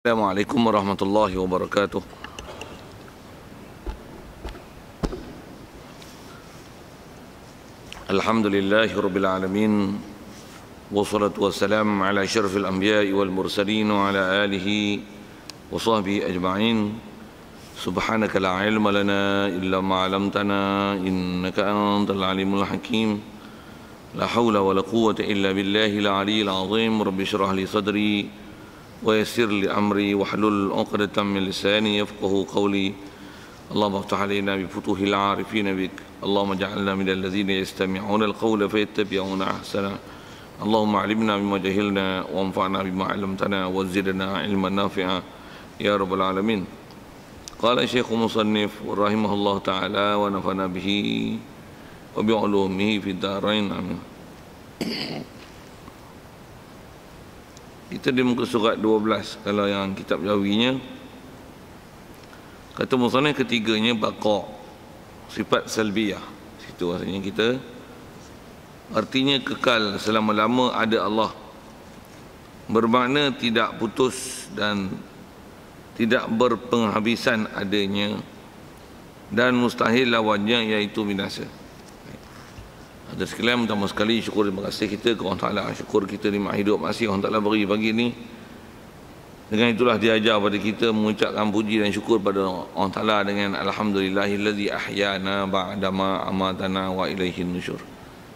Assalamualaikum warahmatullahi wabarakatuh. Alhamdulillahi rabbil alamin. Wassalatu wassalamu ala asyrafil anbiya'i wal mursalin wa ala alihi wa sahbihi ajma'in. Subhanaka la ilma lana illa ma 'allamtana innaka antal alimul hakim. La haula wa la quwwata illa billahil aliyyil azim. Rabbi shrah li sadri ويسر لي أمري واحلل عقدة من لساني يفقهوا قولي اللهم افتح علينا بفتوح العارفين بك اللهم اجعلنا من الذين يستمعون القول فيتبعون أحسنه اللهم علمنا بما جهلنا وانفعنا بما علمتنا وزدنا علما نافعا يا رب العالمين. قال الشيخ المصنف رحمه الله تعالى ونفعنا به وبعلومه في الدارين آمين. Kita di muka surat 12 kalau yang kitab Jawinya kata musannaf ketiganya baqa, sifat salbiyah. Situ maksudnya kita artinya kekal selama-lama ada Allah, bermakna tidak putus dan tidak berpenghabisan adanya, dan mustahil lawannya iaitu binasa. Ada sekalian, pertama sekali syukur terima kasih kita ke Allah Ta'ala. Syukur kita nikmat hidup masih Allah Ta'ala beri pagi ni. Dengan itulah dia ajar pada kita mengucapkan puji dan syukur pada Allah Ta'ala dengan Alhamdulillahillazi ahyana ba'dama amatana wa ilaihin nusyur.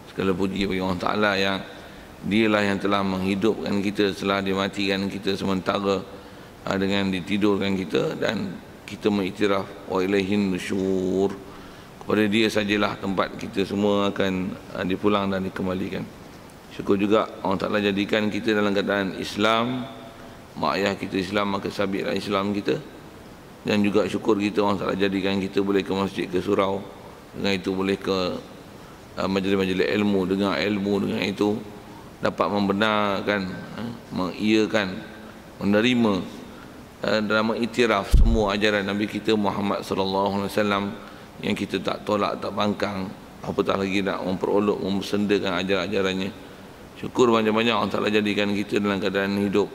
Segala puji bagi Allah Ta'ala yang dialah yang telah menghidupkan kita setelah dimatikan kita sementara dengan ditidurkan kita, dan kita mengiktiraf wa ilaihin nusyur. Kepada dia sajalah tempat kita semua akan dipulang dan dikembalikan. Syukur juga Allah Ta'ala jadikan kita dalam keadaan Islam. Mak ayah kita Islam, maka sabitlah Islam kita. Dan juga syukur kita Allah Ta'ala jadikan kita boleh ke masjid, ke surau. Dengan itu boleh ke majlis-majlis ilmu. Dengan ilmu, dengan itu dapat membenarkan, mengiyakan, menerima dan mengiktiraf semua ajaran Nabi kita Muhammad sallallahu alaihi wasallam, yang kita tak tolak, tak bangkang, apatah lagi nak memperolok, mempersendakan ajaran-ajarannya. Syukur banyak-banyak Allah Ta'ala jadikan kita dalam keadaan hidup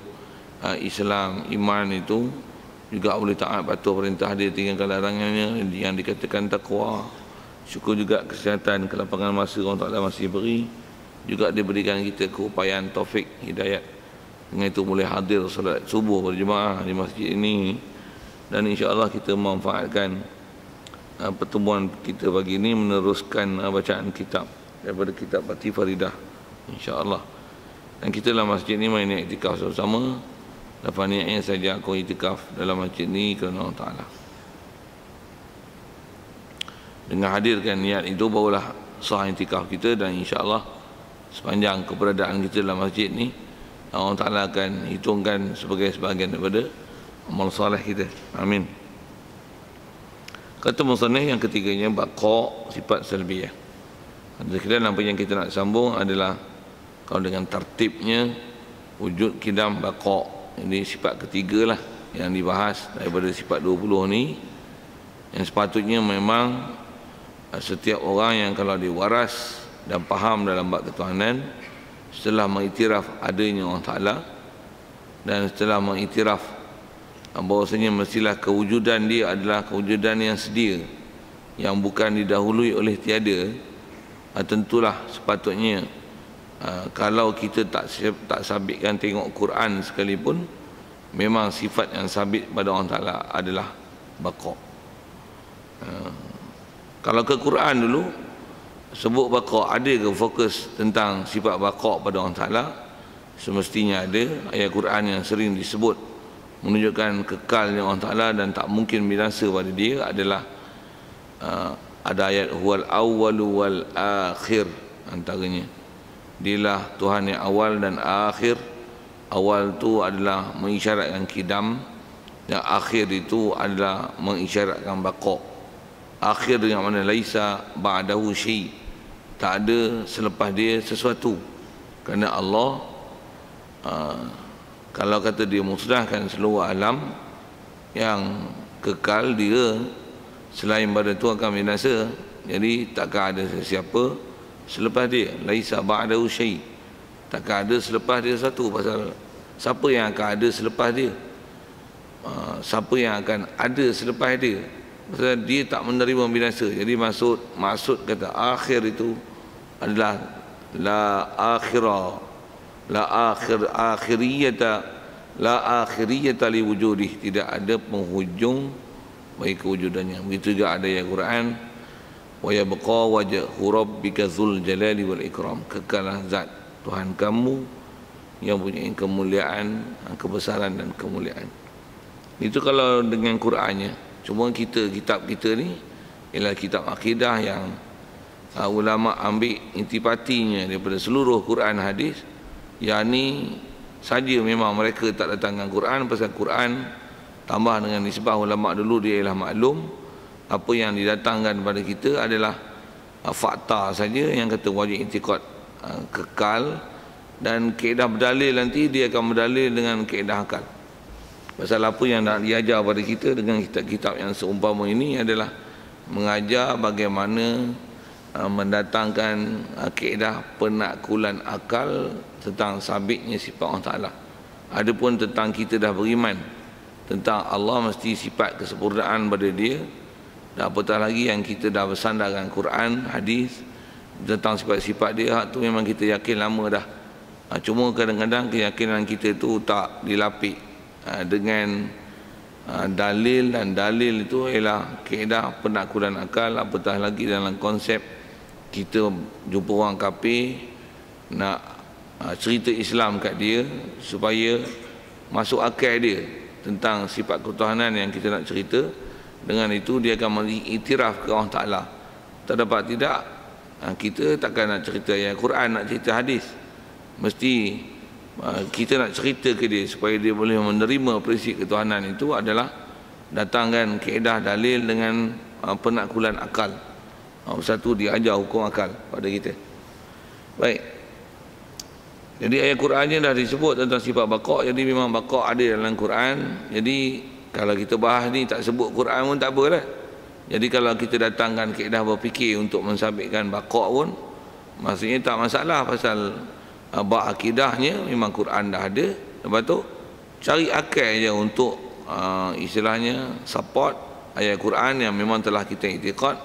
Islam, iman itu juga boleh taat patuh perintah dia, tinggalkan larangannya, yang dikatakan takwa. Syukur juga kesihatan, kelapangan masa Allah Ta'ala masih beri, juga diberikan kita keupayaan taufik hidayat. Dengan itu boleh hadir solat subuh berjemaah di masjid ini, dan insya-Allah kita memanfaatkan pertemuan kita pagi ini meneruskan bacaan kitab daripada kitab Bati Faridah, insya-Allah. Dan kita dalam masjid ini main iktikaf bersama. Lepas niatnya saja aku iktikaf dalam masjid ini kerana Allah Ta'ala. Dengan hadirkan niat itu barulah sah iktikaf kita, dan insya-Allah sepanjang keberadaan kita dalam masjid ini Allah Ta'ala akan hitungkan sebagai sebahagian daripada amal soleh kita. Amin. Kata musannaf yang ketiganya baqa, sifat salbiyah. Sekalian apa yang kita nak sambung adalah kalau dengan tertibnya wujud kidam baqa. Ini sifat ketiga lah yang dibahas daripada sifat 20 ni, yang sepatutnya memang setiap orang yang kalau diwaras dan faham dalam bab ketuhanan, setelah mengiktiraf adanya Allah Ta'ala dan setelah mengiktiraf bahawasanya mestilah kewujudan dia adalah kewujudan yang sedia, yang bukan didahului oleh tiada, tentulah sepatutnya kalau kita tak sabitkan tengok Quran sekalipun, memang sifat yang sabit pada Allah Ta'ala adalah baqa. Kalau ke Quran dulu sebut baqa, ada ke fokus tentang sifat baqa pada Allah Ta'ala? Semestinya ada. Ayat Quran yang sering disebut menunjukkan kekalnya Allah Ta'ala dan tak mungkin binasa pada dia adalah ada ayat huwal awwalu wal akhir, antaranya dialah Tuhan yang awal dan akhir. Awal tu adalah mengisyaratkan kidam, dan akhir itu adalah mengisyaratkan baqa. Akhir dengan mana laisa ba'dahu syai', tak ada selepas dia sesuatu. Kerana Allah kalau kata dia musnahkan seluruh alam yang kekal, dia selain pada itu akan binasa. Jadi takkan ada sesiapa selepas dia. Laisa ba'dahu syai', takkan ada selepas dia satu. Pasal siapa yang akan ada selepas dia? siapa yang akan ada selepas dia. Sebab dia tak menerima binasa. Jadi maksud kata akhir itu adalah la akhiriyata li wujudih, tidak ada penghujung bagi kewujudannya. Begitu juga ada yang Quran, wa yabqa wajhu rabbika dzul jalali wal ikram, kekalah zat Tuhan kamu yang punya kemuliaan, kebesaran dan kemuliaan. Itu kalau dengan Qurannya. Cuma kitab kita ni ialah kitab akidah yang ulama ambil intipatinya daripada seluruh Quran hadis. Yang ni saja memang mereka tak datangkan Quran, pasal Quran tambah dengan nisbah ulama dulu dia ialah maklum. Apa yang didatangkan kepada kita adalah fakta saja, yang kata wajib intikad kekal, dan kaedah berdalil nanti dia akan berdalil dengan kaedah akal. Pasal apa yang nak diajar pada kita dengan kitab-kitab yang seumpama ini adalah mengajar bagaimana mendatangkan kaedah penakkulan akal tentang sabitnya sifat Allah Ta'ala. Adapun tentang kita dah beriman tentang Allah mesti sifat kesempurnaan pada dia, dan apatah lagi yang kita dah bersandarkan Quran, hadis tentang sifat-sifat dia, tu memang kita yakin lama dah. Cuma kadang-kadang keyakinan kita tu tak dilapik dengan dalil, dan dalil itu ialah kaedah penakkulan akal. Apatah lagi dalam konsep kita jumpa orang kafir nak cerita Islam kat dia supaya masuk akal dia tentang sifat ketuhanan yang kita nak cerita. Dengan itu dia akan mengiktiraf ke Allah Ta'ala. Tak dapat tidak, kita takkan nak cerita ayat Quran, nak cerita hadis. Mesti kita nak cerita ke dia supaya dia boleh menerima prinsip ketuhanan itu adalah datangkan kaedah dalil dengan penakkulan akal. Satu dia ajar hukum akal pada kita. Baik. Jadi ayat Qurannya dah disebut tentang sifat baqa', jadi memang baqa' ada dalam Quran. Jadi kalau kita bahas ni tak sebut Quran pun tak apalah. Jadi kalau kita datangkan kaedah berfikir untuk mensabitkan baqa' pun maksudnya tak masalah, pasal bab akidahnya memang Quran dah ada. Lepas tu cari akal je untuk istilahnya support ayat Quran yang memang telah kita iktikad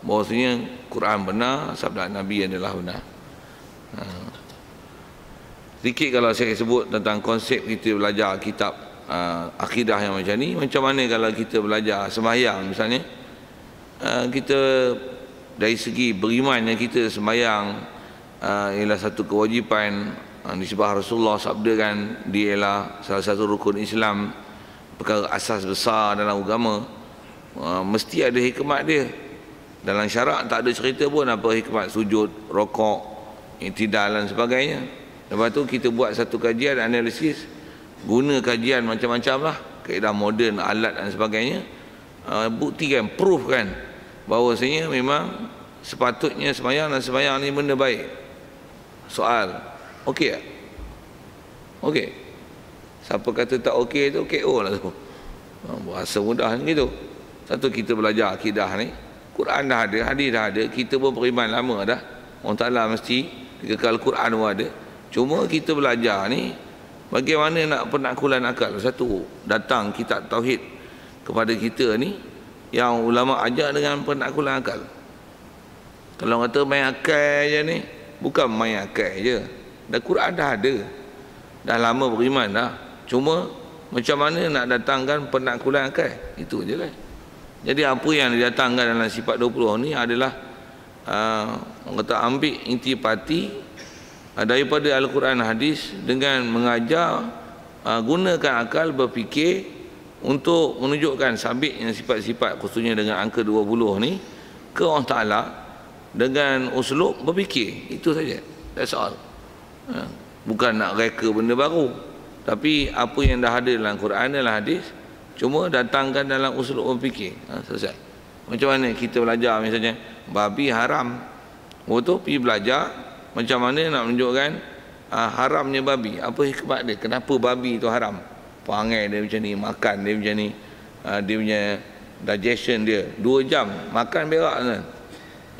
bahawasanya Quran benar, sabda Nabi adalah benar. Sedikit kalau saya sebut tentang konsep kita belajar kitab akidah yang macam ni. Macam mana kalau kita belajar sembahyang misalnya, kita dari segi berimannya kita sembahyang ialah satu kewajipan. Nisbah Rasulullah sabdakan dia ialah salah satu rukun Islam, perkara asas besar dalam agama. Mesti ada hikmat dia. Dalam syarak tak ada cerita pun apa hikmat sujud, rokok, i'tidal dan sebagainya. Lepas tu kita buat satu kajian analisis, guna kajian macam-macam lah, kaedah moden, alat dan sebagainya, buktikan, proof kan bahawasanya memang sepatutnya sembahyang, dan sembahyang ni benda baik. Soal, okey tak? Okey. Siapa kata tak okey tu KO lah tu. Bahasa mudah gitu. Satu, kita belajar akidah ni, Quran dah ada, hadis dah ada, kita pun beriman lama dah. Allah Ta'ala mesti kekal Quran pun ada. Cuma kita belajar ni bagaimana nak penakkulan akal. Satu, datang kitab tauhid kepada kita ni yang ulama ajar dengan penakkulan akal. Kalau kata main akal je ni, bukan main akal je. Dan Quran dah ada, dah lama beriman dah. Cuma macam mana nak datangkan penakkulan akal, itu je lah. Jadi apa yang didatangkan dalam sifat 20 ni adalah orang kata ambil intipati daripada Al-Quran hadis dengan mengajar gunakan akal berfikir untuk menunjukkan sabitnya sifat-sifat, khususnya dengan angka 20 ni, ke Allah Ta'ala dengan uslub berfikir. Itu saja, that's all. Bukan nak reka benda baru, tapi apa yang dah ada dalam Quran adalah hadis, cuma datangkan dalam uslub berfikir. Selesai. Macam mana kita belajar misalnya babi haram, tu pergi belajar macam mana nak menunjukkan haramnya babi. Apa hikmat dia, kenapa babi itu haram, perangai dia macam ni, makan dia macam ni, dia punya digestion dia 2 jam makan berak kan.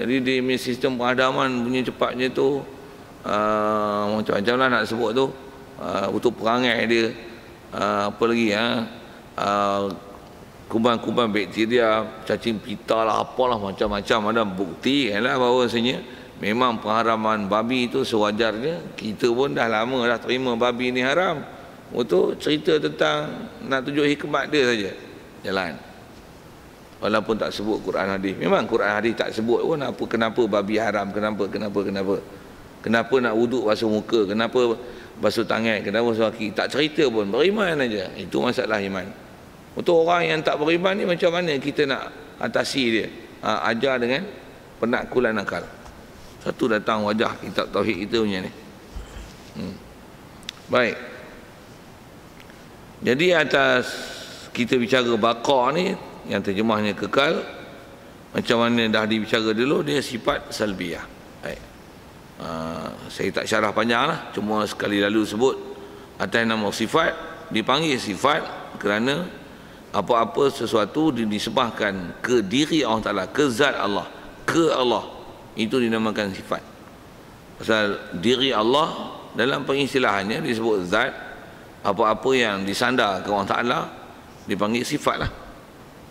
Jadi dia punya sistem penghadaman punya cepatnya tu macam-macam lah nak sebut tu, untuk perangai dia, apa lagi kuman-kuman bakteria, cacing pita lah, apalah macam-macam. Ada bukti lah bahawasanya memang pengharaman babi itu sewajarnya. Kita pun dah lama dah terima babi ni haram. Itu cerita tentang nak tunjuk hikmat dia saja jalan. Walaupun tak sebut Quran hadis. Memang Quran hadis tak sebut pun kenapa babi haram, kenapa nak wuduk basuh muka, kenapa basuh tangan, kenapa basuh kaki, tak cerita pun, beriman aja. Itu masalah iman. Untuk orang yang tak beriman ni macam mana kita nak atasi dia? Ajar dengan penakkulan akal. Satu datang wajah kitab tauhid kita punya ni. Baik. Jadi atas kita bicara baqa ni yang terjemahnya kekal, macam mana dah dibicara dulu, dia sifat salbiyah. Baik. Saya tak syarah panjang lah, cuma sekali lalu sebut atas nama sifat, dipanggil sifat kerana apa-apa sesuatu disebahkan ke diri Allah Ta'ala, ke zat Allah, ke Allah, itu dinamakan sifat. Pasal diri Allah dalam pengistilahannya disebut zat. Apa-apa yang disandar ke Allah Ta'ala dipanggil sifat lah.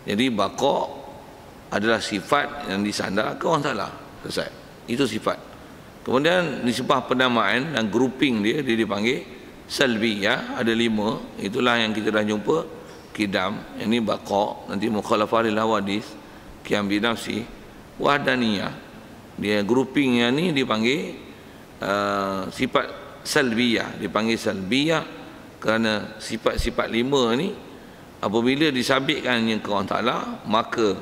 Jadi baqa adalah sifat yang disandar ke Allah Ta'ala. Selesai. Itu sifat. Kemudian disebah penamaan dan grouping dia dipanggil salbiyah. Ada 5. Itulah yang kita dah jumpa. Qidam, yang ni baqa, nanti mukhalafah lil hawadis, qiyam bi nafsi, wahdaniyah. Dia grouping yang ni dipanggil sifat salbiyah. Dipanggil salbiyah kerana sifat-sifat 5 ni apabila disabitkannya ke Allah Ta'ala, maka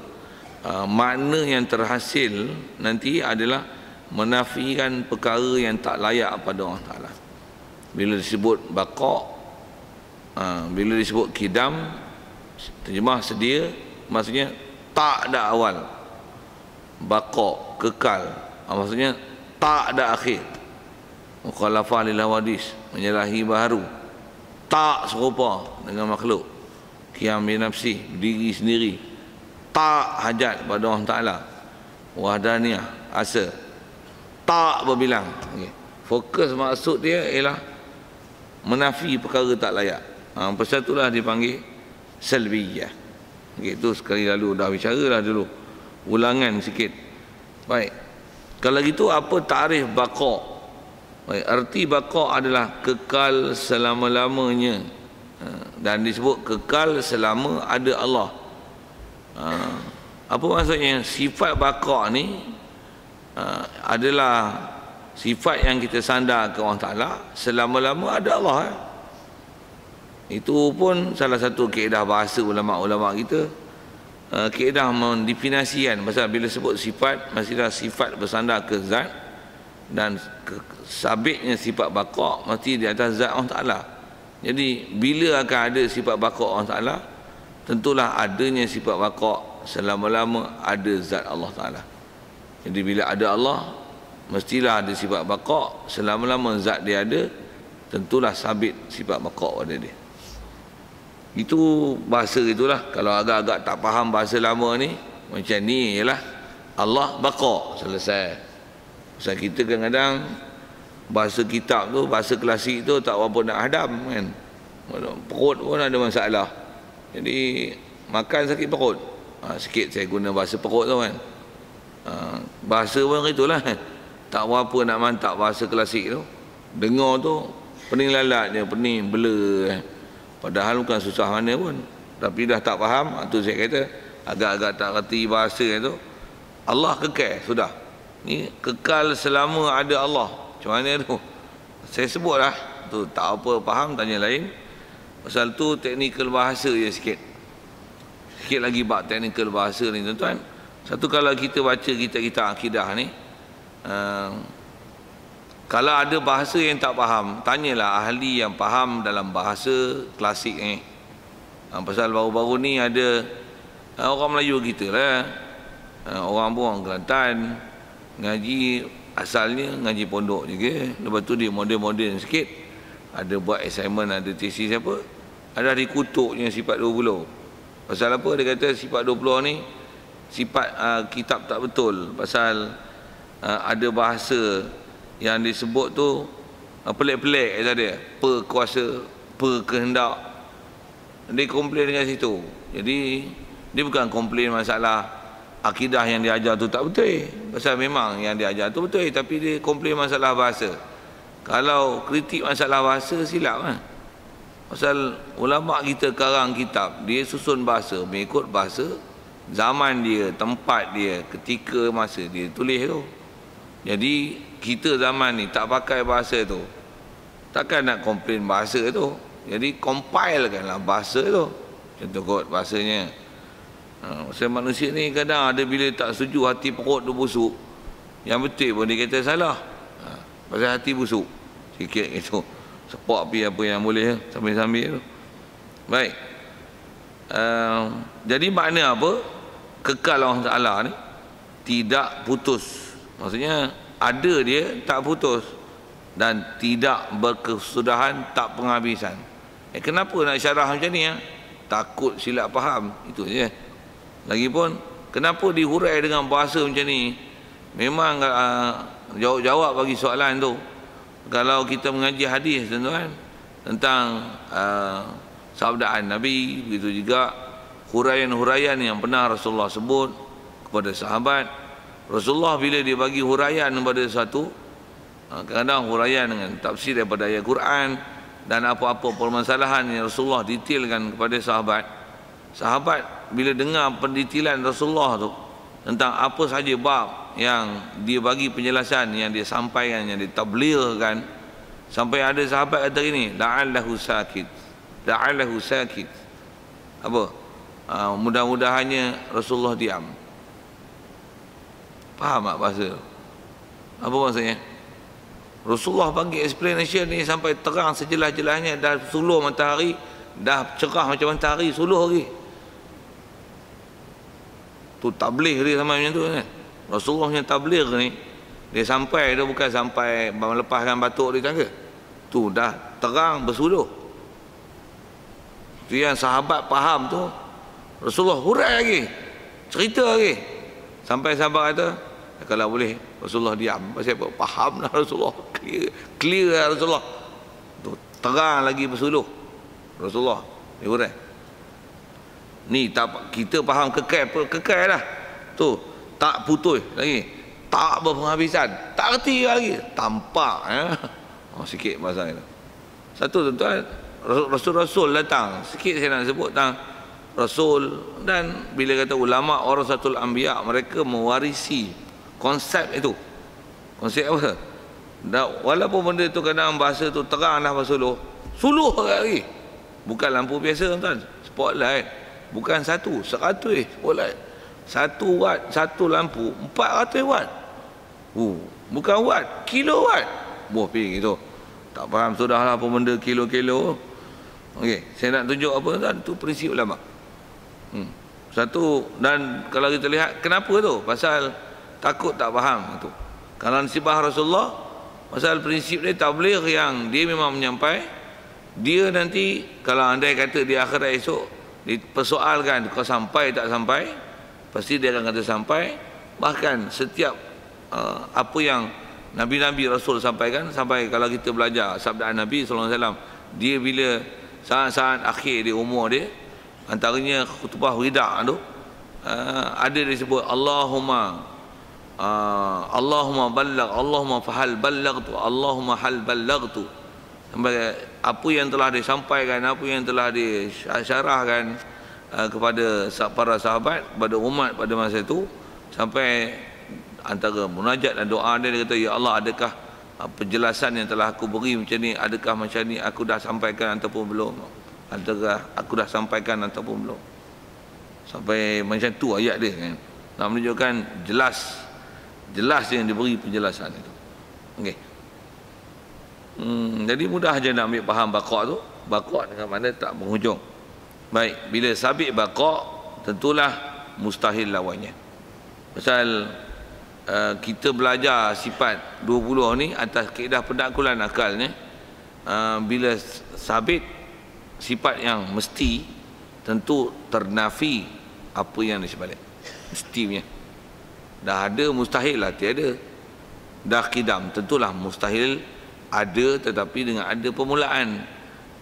makna yang terhasil nanti adalah menafikan perkara yang tak layak pada Allah Ta'ala. Bila disebut baqa, bila disebut qidam, terjemah sedia, maksudnya tak ada awal. Baqa, kekal, maksudnya tak ada akhir. Mukhalafah lil hawadis, menyalahi baharu, tak serupa dengan makhluk. Qiyam bi nafsi, diri sendiri, tak hajat pada Allah Ta'ala. Wahdaniyah, asa, tak berbilang. Fokus maksud dia ialah menafi perkara tak layak. Pasal itulah dipanggil salbiyah. Itu sekali lalu dah bicara lah dulu. Ulangan sikit. Baik. Kalau gitu apa tarikh baqa? Baik, arti baqa adalah kekal selama-lamanya. Dan disebut kekal selama ada Allah. Apa maksudnya? Sifat baqa ni adalah sifat yang kita sandar ke Allah Ta'ala selama-lama ada Allah. Itu pun salah satu kaedah bahasa ulama'-ulama' kita. Kaedah mendefinisikan pasal bila sebut sifat, mestilah sifat bersandar ke zat, dan sabitnya sifat baqa mesti di atas zat Allah Ta'ala. Jadi bila akan ada sifat baqa Allah Ta'ala, tentulah adanya sifat baqa selama-lama ada zat Allah Ta'ala. Jadi bila ada Allah, mestilah ada sifat baqa. Selama-lama zat dia ada, tentulah sabit sifat baqa pada dia. Itu bahasa itulah. Kalau agak-agak tak faham bahasa lama ni, macam ni ialah Allah baqa, selesai. Pasal kita kadang-kadang bahasa kitab tu, bahasa klasik tu tak berapa nak hadam kan. Perut pun ada masalah. Jadi makan sakit perut. Sikit saya guna bahasa perut tu kan. Bahasa pun itulah. Tak berapa nak mantap bahasa klasik tu. Dengar tu pening lalatnya, pening bela. Padahal bukan susah mana pun. Tapi dah tak faham, tu saya kata agak-agak tak reti bahasa itu. Allah kekal, sudah. Ni kekal selama ada Allah. Macam mana tu? Saya sebutlah. Tu tak apa faham, tanya lain. Pasal tu teknikal bahasa je sikit. Sikit lagi bab teknikal bahasa ni tuan-tuan. Satu, kalau kita baca kitab-kitab akidah ni, kalau ada bahasa yang tak faham, tanyalah ahli yang faham dalam bahasa klasik ni. Pasal baru-baru ni ada orang Melayu kita lah, orang pun orang Kelantan, ngaji asalnya ngaji pondok juga. Lepas tu dia moden-moden sikit, ada buat assignment, ada tesis apa, ada dikutuknya sifat 20. Pasal apa? Dia kata sifat 20 ni sifat kitab tak betul. Pasal ada bahasa yang disebut tu pelik-pelik kata dia, perkuasa, perkehendak. dia komplain dengan situ. Jadi dia bukan komplain masalah akidah yang dia ajar tu tak betul. Pasal memang yang dia ajar tu betul, tapi dia komplain masalah bahasa. Kalau kritik masalah bahasa, silap kan? Pasal ulama kita karang kitab, dia susun bahasa mengikut bahasa zaman dia, tempat dia, ketika masa dia tulis tu. Jadi kita zaman ni tak pakai bahasa tu, takkan nak komplain bahasa tu. Jadi compilekanlah bahasa tu. Contoh kot bahasanya, pasal manusia ni kadang ada bila tak setuju, hati perut tu busuk, yang betul pun dia kata salah. Pasal hati busuk sikit gitu, sepak pi apa yang boleh sambil-sambil tu. Baik, jadi makna apa? Kekal Allah Ta'ala ni tidak putus. Maksudnya ada dia tak putus, dan tidak berkesudahan, tak penghabisan. Kenapa nak syarah macam ni? Takut silap faham, itu je. Lagipun kenapa dihurai dengan bahasa macam ni? Memang jawab bagi soalan tu. Kalau kita mengaji hadis tuan-tuan tentang sabdaan Nabi, begitu juga huraian-huraian yang pernah Rasulullah sebut kepada sahabat. Rasulullah bila dia bagi huraian kepada satu, kadang huraian dengan tafsir daripada ayat Quran dan apa-apa permasalahan yang Rasulullah detailkan kepada sahabat. Sahabat bila dengar pendetilan Rasulullah tu tentang apa saja bab yang dia bagi penjelasan, yang dia sampaikan, yang dia tablighkan, sampai ada sahabat kata ini, la'allahu sakit, la'allahu sakit. Apa? Mudah-mudahannya Rasulullah diam. Faham tak bahasa? Apa maksudnya? Rasulullah bagi explanation ni sampai terang sejelas-jelasnya, dah suluh matahari, dah cerah macam matahari, suluh lagi. Tu tabligh dia sama macam tu kan. Rasulullah punya tabligh ni, dia sampai tu bukan sampai melepaskan batuk di tangga. Tu dah terang bersuluh. Tu yang sahabat faham tu, Rasulullah hurai lagi, cerita lagi. Sampai sahabat kata, kalau boleh Rasulullah diam. Pasal apa? Faham lah Rasulullah, clear lah Rasulullah. Tu terang lagi bersuluh Rasulullah, dia hurai. Ni tak, kita faham kekal lah. Tu tak putus lagi, tak berpenghabisan, tak reti lagi, tampak sikit bahasa itu. Satu tuan-tuan, Rasul-Rasul datang. Sikit saya nak sebut tentang Rasul. Dan bila kata ulama warasatul anbiya, mereka mewarisi konsep itu. Konsep apa? Dan walaupun benda tu kadang bahasa tu terang dah bersuluh, suluh lagi. Bukan lampu biasa tuan-tuan, spotlight. Bukan 100 spotlight. 1 watt, 1 lampu 400 watt. Bukan watt, kilowatt. Pergi gitu. Tak faham sudahlah apa benda kilo-kilo. Okey, saya nak tunjuk apa tuan, tu prinsip ulama. Satu, dan kalau kita lihat kenapa tu? Pasal takut tak faham tu. Kalau nisbah Rasulullah, pasal prinsip dia tabligh yang dia memang menyampai. Dia nanti kalau andai kata di akhirat esok dipersoalkan kau sampai tak sampai, pasti dia akan kata sampai. Bahkan setiap apa yang Nabi-Nabi Rasul sampaikan, sampai kalau kita belajar sabdaan Nabi SAW, dia bila saat-saat akhir di umur dia, antaranya khutbah wida' tu, ada disebut Allahumma balagh, Allahumma fahal balaghtu, Allahumma hal balaghtu. Sampai apa yang telah disampaikan, apa yang telah disyarahkan kepada para sahabat, kepada umat pada masa itu, sampai antara munajat dan doa dia kata, ya Allah, adakah penjelasan yang telah aku beri macam ni, adakah macam ni aku dah sampaikan ataupun belum, adakah aku dah sampaikan ataupun belum, sampai macam tu ayat dia kan, nak menunjukkan jelas yang diberi penjelasan itu. Okey. Jadi mudah aja nak ambil faham baqa' tu. Baqa' dengan mana tak berhujung. Baik, bila sabit baqa', tentulah mustahil lawannya. Pasal kita belajar sifat 20 ni atas kaedah pendakkulan akal ni, bila sabit sifat yang mesti, tentu ternafi apa yang di sebalik. Mesti punya. Dah ada mustahil lah tiada. Dah kidam, tentulah mustahil ada, tetapi dengan ada permulaan.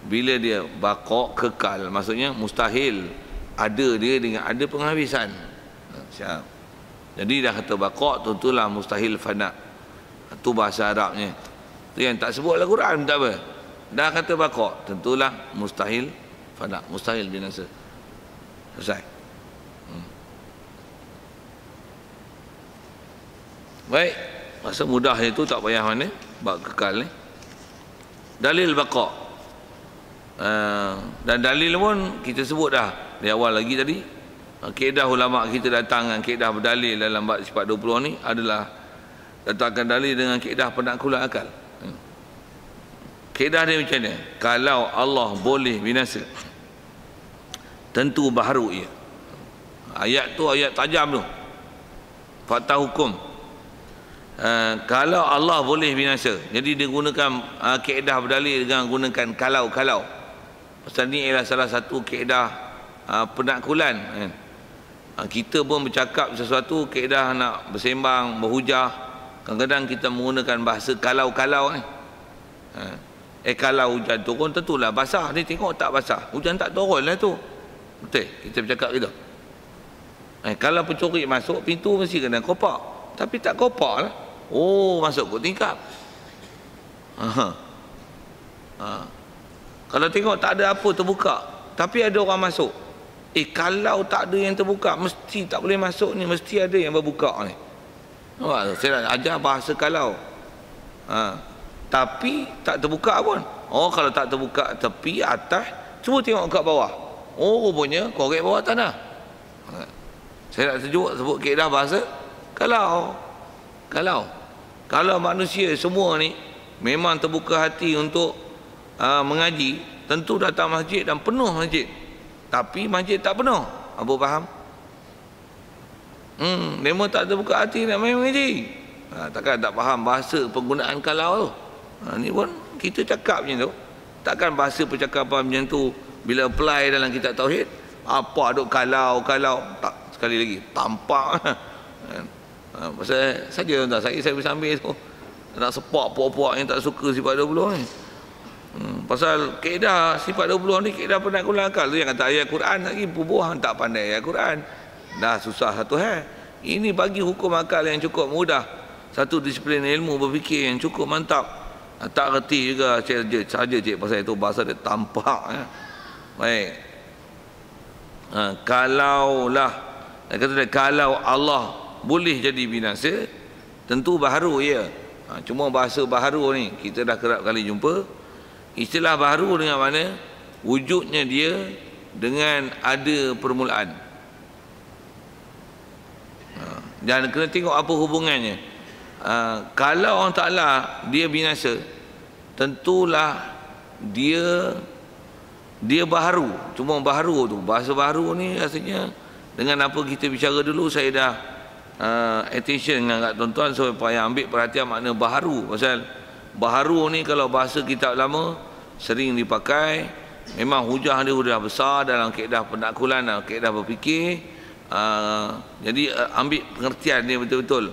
Bila dia baqa' kekal, maksudnya mustahil ada dia dengan ada penghabisan. Siap. Jadi dah kata baqa' tentulah mustahil fana. Itu bahasa Arabnya. Itu yang tak sebut dalam Quran tak apa. Dah kata baqa' tentulah mustahil fana, mustahil binasa. Selesai. Baik, masa mudahnya itu tak payah mana bab kekal ni. Dalil baqa'. Dan dalil pun kita sebut dah di awal lagi tadi. Kaedah ulama kita datang dengan kaedah berdalil dalam bab sifat 20 ni adalah datangkan dalil dengan kaedah penaklukan akal. Kaedah dia macam ni, kalau Allah boleh binasa, tentu baharu ia. Ayat tu ayat tajam tu, fakta hukum. Kalau Allah boleh binasa, jadi dia gunakan kaedah berdalil dengan gunakan kalau. Pasal ni ialah salah satu kaedah penaklukan kan. Kita pun bercakap sesuatu, kaedah nak bersembang, berhujah, kadang-kadang kita menggunakan bahasa kalau ni. Kalau hujan turun tentulah basah. Ni tengok tak basah, hujan tak turun lah tu. Betul, kita bercakap gitu. Kalau pencuri masuk, pintu mesti kena kopak. Tapi tak kopak lah. Oh, masuk kot tingkap. Kalau tengok tak ada apa terbuka, tapi ada orang masuk. Kalau tak ada yang terbuka, mesti tak boleh masuk ni, mesti ada yang berbuka ni. Saya nak ajar bahasa kalau. Tapi tak terbuka pun. Oh, kalau tak terbuka tepi, atas, cuba tengok kat bawah. Oh, rupanya korek bawah tanah. Saya nak sebut kaedah bahasa kalau manusia semua ni memang terbuka hati untuk mengaji, tentu datang masjid dan penuh masjid. Tapi masjid tak penuh. Apa faham? Memang tak terbuka hati nak main mengaji. Takkan tak faham bahasa penggunaan kalau tu. Ni pun kita cakap macam tu. Takkan bahasa percakapan macam tu bila apply dalam kitab tauhid, apa duk kalau tak, sekali lagi tampak. Pasal saja tuan, saya bisa ambil tu. Nak sepak puak-puak yang tak suka sifat 20 ni. Pasal kaedah sifat 20 ni kaedah penaklukan akal tu, yang kata ayat Quran lagi bubuhan tak pandai ayat Quran. Dah susah satu hal. Ini bagi hukum akal yang cukup mudah. Satu disiplin ilmu berfikir yang cukup mantap. Tak reti juga saja cik pasal itu bahasa dia tampak ya. Baik. Kalaulah kata dia, kalau Allah boleh jadi binasa, tentu baharu ya. Cuma bahasa baharu ni kita dah kerap kali jumpa. Istilah baharu dengan mana wujudnya dia dengan ada permulaan. Dan kena tengok apa hubungannya. Kalau Allah Ta'ala dia binasa, tentulah dia baharu. Cuma baharu tu, bahasa baharu ni rasanya dengan apa kita bicara dulu, saya dah attention dengan kat tuan-tuan supaya ambil perhatian makna baharu. Pasal baharu ni kalau bahasa kitab lama sering dipakai, memang hujah dia sudah besar dalam kaedah penaklukan dan kaedah berfikir. Jadi ambil pengertian dia betul-betul.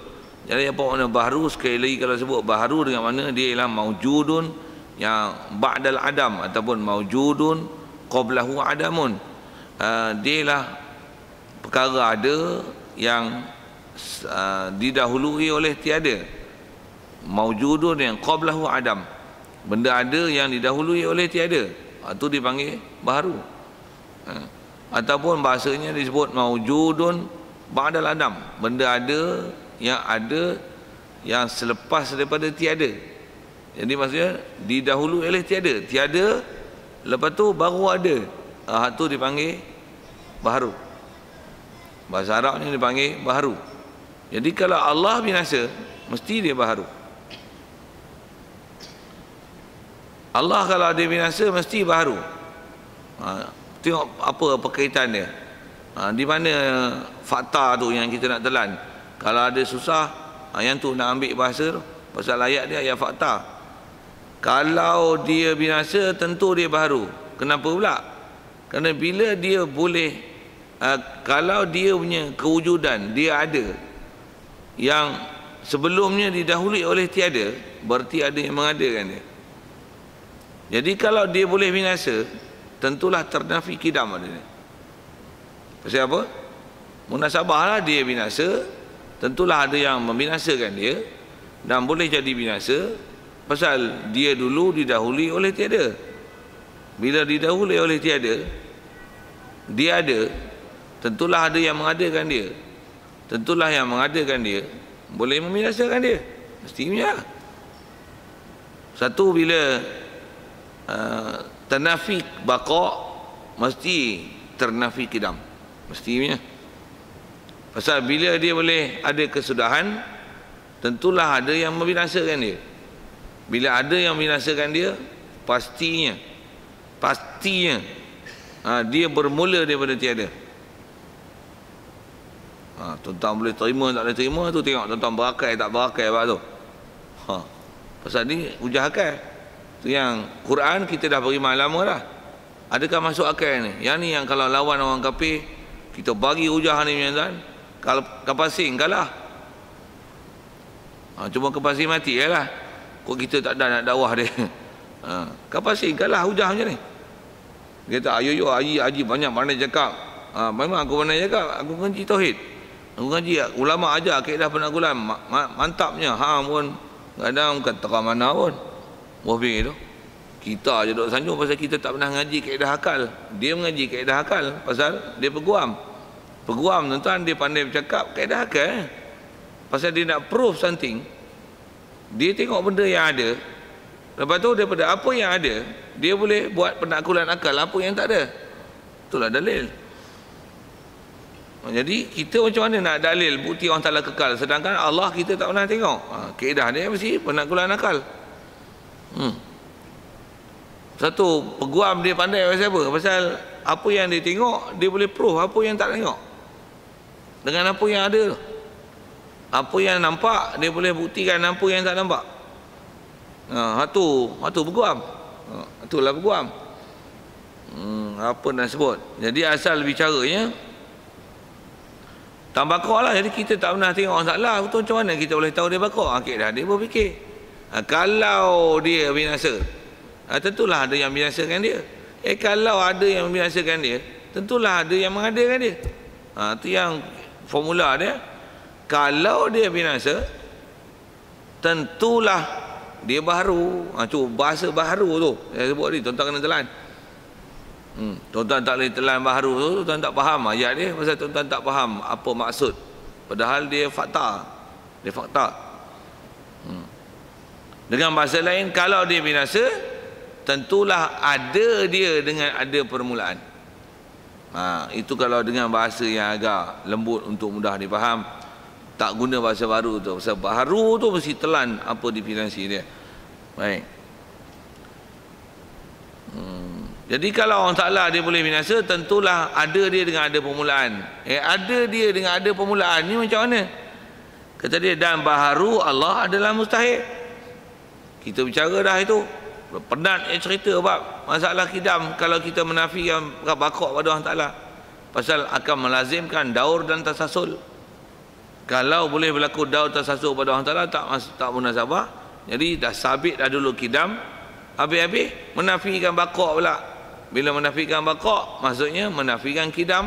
Jadi apa makna baharu? Sekali lagi kalau sebut baharu dengan mana dia ialah maujudun yang ba'dal adam ataupun maujudun qablahu adamun. Dia ialah perkara ada yang didahului oleh tiada. Maujudun yang qablahu adam, benda ada yang didahului oleh tiada, itu dipanggil baharu. Ataupun bahasanya disebut maujudun ba'dal adam, benda ada yang selepas daripada tiada. Jadi maksudnya didahului oleh tiada, lepas tu baru ada. Itu dipanggil baharu. Bahasa Arabnya dipanggil baharu. Jadi kalau Allah binasa, mesti dia baharu. Allah kalau dia binasa mesti baharu. Tengok apa perkaitan dia. Di mana fakta tu yang kita nak telan. Kalau ada susah, yang tu nak ambil bahasa tu. Pasal ayat dia ayat fakta. Kalau dia binasa, tentu dia baharu. Kenapa pula? Kerana bila dia boleh, kalau dia punya kewujudan, dia ada yang sebelumnya didahului oleh tiada, berarti ada yang mengadakan dia. Jadi kalau dia boleh binasa, tentulah ternafi kidam ada ni. Pasal apa? Munasabahlah dia binasa, tentulah ada yang membinasakan dia, dan boleh jadi binasa pasal dia dulu didahului oleh tiada. Bila didahului oleh tiada, dia ada, tentulah ada yang mengadakan dia. Tentulah yang mengadakan dia boleh membinasakan dia. Mestinya. Satu, bila ternafi baqa, mesti ternafi kidam. Mestinya. Pasal bila dia boleh ada kesudahan, tentulah ada yang membinasakan dia. Bila ada yang membinasakan dia, pastinya dia bermula daripada tiada. Tuan-tuan boleh terima tak boleh terima tu tengok tuan-tuan berakai tak berakai apa tu. Pasal ni hujah akal. Tu yang Quran kita dah beri lama dah. Adakah masuk akal ni? Yang ni yang kalau lawan orang kafir, kita bagi hujah ni tuan-tuan, kalau kapasing kalah. Cuma kapasing mati je lah. Kok kita tak ada nak dakwah dia. Kapasing kalah hujah macam ni. Dia kata, ayo haji banyak pandai cakap. Memang aku pandai cakap, aku ngaji tauhid. Aku ngaji ulama ajar kaedah penaklukan mantapnya. Pun kadang bukan terang mana pun. Wafik tu. Kita je duk sanjung pasal kita tak pernah ngaji kaedah akal. Dia mengaji kaedah akal pasal dia peguam. Peguam tuan-tuan, dia pandai bercakap kaedah akal. Pasal dia nak prove something. Dia tengok benda yang ada. Lepas tu daripada apa yang ada, dia boleh buat penaklukan akal apa yang tak ada. Itulah dalil. Jadi kita macam mana nak dalil bukti Allah Ta'ala kekal, sedangkan Allah kita tak pernah tengok. Kaedah dia mesti penaklukan akal. Satu, peguam dia pandai pasal apa? Pasal apa yang dia tengok, dia boleh prove apa yang tak tengok dengan apa yang ada. Apa yang nampak, dia boleh buktikan apa yang tak nampak. Itu peguam. Itulah peguam. Apa nak sebut? Jadi asal bicaranya tak bakar lah. Jadi kita tak pernah tengok orang salah. Betul, macam mana kita boleh tahu dia bakar? Dah dia berfikir. Kalau dia binasa, tentulah ada yang binasakan dia. Kalau ada yang membinasakan dia, tentulah ada yang mengadakan dia. Itu yang formula dia. Kalau dia binasa, tentulah dia baharu. Cuba bahasa baharu tu saya sebut ni, tuan-tuan kena telan. Tuan-tuan tak boleh telan baharu tu, tuan-tuan tak faham ayat dia, pasal tuan-tuan tak faham apa maksud, padahal dia fakta. Dengan bahasa lain, kalau dia binasa, tentulah ada dia dengan ada permulaan. Itu kalau dengan bahasa yang agak lembut untuk mudah difaham. Tak guna bahasa baru tu. Bahasa baru tu mesti telan apa definisi dia. Baik. Jadi kalau orang Ta'ala dia boleh binasa, tentulah ada dia dengan ada permulaan. Ada dia dengan ada permulaan ni macam mana? Kata dia, dan baharu Allah adalah mustahil. Kita bicara dah itu. Penat cerita bab masalah kidam kalau kita menafikan bakok pada Allah Ta'ala. Pasal akan melazimkan daur dan tasasul. Kalau boleh berlaku daur tasasul pada Allah Ta'ala, tak munasabah. Jadi dah sabit dah dulu kidam, habis-habis menafikan bakok pula. Bila menafikan bakok, maksudnya menafikan kidam.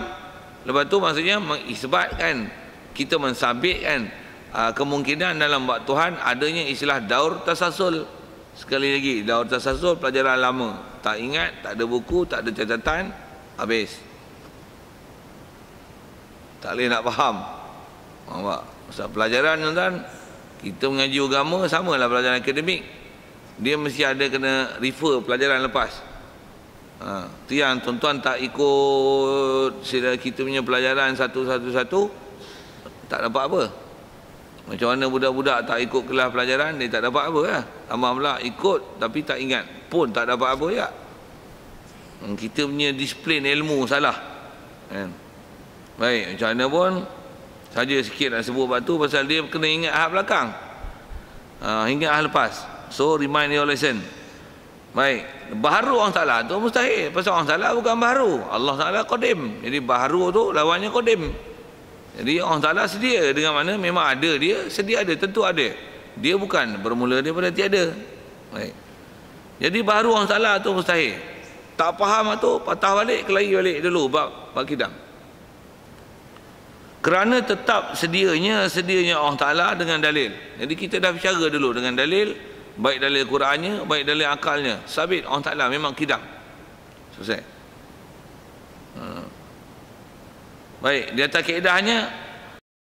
Lepas tu maksudnya mengisbatkan, kita mensabitkan kemungkinan dalam bab Tuhan adanya istilah daur tasasul. Sekali lagi, daur tasasul pelajaran lama, tak ingat, tak ada buku, tak ada catatan, habis. Tak boleh nak faham. Pasal pelajaran tuan-tuan, kita mengaji agama samalah pelajaran akademik. Dia mesti ada kena refer pelajaran lepas. Itu yang tuan-tuan tak ikut kita punya pelajaran satu-satu, tak dapat apa. Macam mana budak-budak tak ikut kelas pelajaran, dia tak dapat apa lah. Tambah pula ikut tapi tak ingat pun tak dapat apa ya. Kita punya disiplin ilmu salah. Baik, macam mana pun saja sikit nak sebut bab tu, pasal dia kena ingat hal belakang, ingat hal lepas. So remind your lesson. Baik, baharu Allah Ta'ala tu mustahil. Pasal Allah Ta'ala bukan baharu, Allah Ta'ala qadim. Jadi baharu tu lawannya qadim. Jadi Allah Ta'ala sedia dengan mana? Memang ada dia, sedia ada, tentu ada. Dia bukan bermula daripada tiada. Baik. Jadi baru orang salah tu mustahil. Tak faham tu patah balik, kelahi balik dulu bab kidam. Kerana tetap sedianya Allah Ta'ala dengan dalil. Jadi kita dah bicara dulu dengan dalil, baik dalil Qurannya, baik dalil akalnya. Sabit Allah Ta'ala memang kidam. Selesai. Baik, di atas kaedahnya